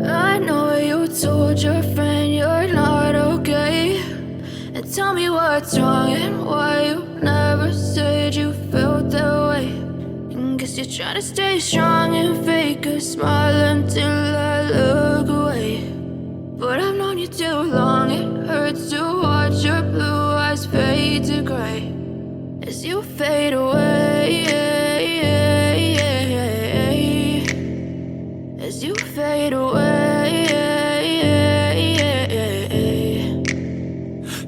I know you told your friend you're not okay, and tell me what's wrong and why you never said you felt that way. And guess you're trying to stay strong and fake a smile until I look away. But I've known you too long, it hurts to watch your blue eyes fade to gray as you fade away, as you fade away.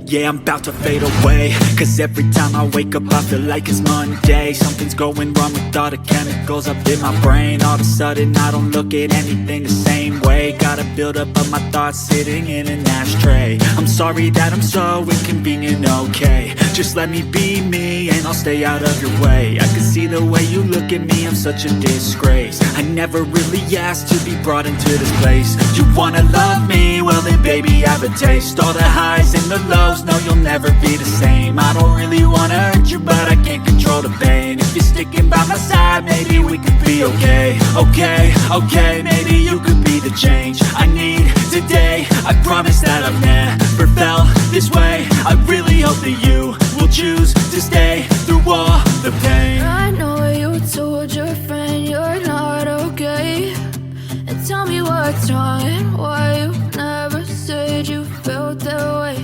Yeah, I'm about to fade away, cause every time I wake up I feel like it's Monday. Something's going wrong with all the chemicals up in my brain. All of a sudden I don't look at anything the same way. Got a build up of my thoughts sitting in an ashtray. I'm sorry that I'm so inconvenient, okay. Just let me be me and I'll stay out of your way. I can see the way you look at me, I'm such a disgrace. I never really asked to be brought into this place. You wanna love me? Well then baby have a taste. All the highs and the lows, no you'll never be the same. I don't really wanna hurt you but I can't control the pain. If you're sticking by my side, maybe we could be okay. Okay, maybe you could be the change I need today. I promise that I've never felt this way. I really hope that you will choose to stay through all the pain. I know you told your friend you're not okay, and tell me what's wrong and why you never said you felt that way.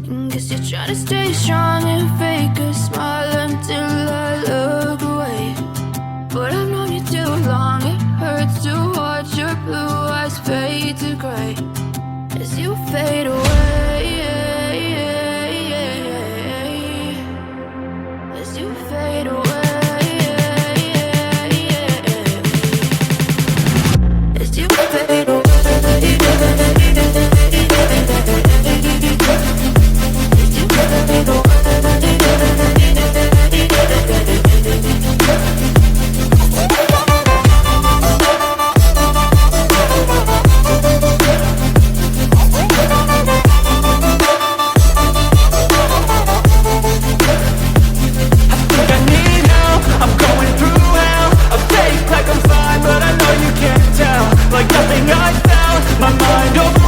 And guess you're trying to stay strong and fake a smile until I look away. But I've known you too long, it hurts to watch your blue eyes fade to gray as you fade away, as you fade away. As you fade away. Like nothing I found, my mind over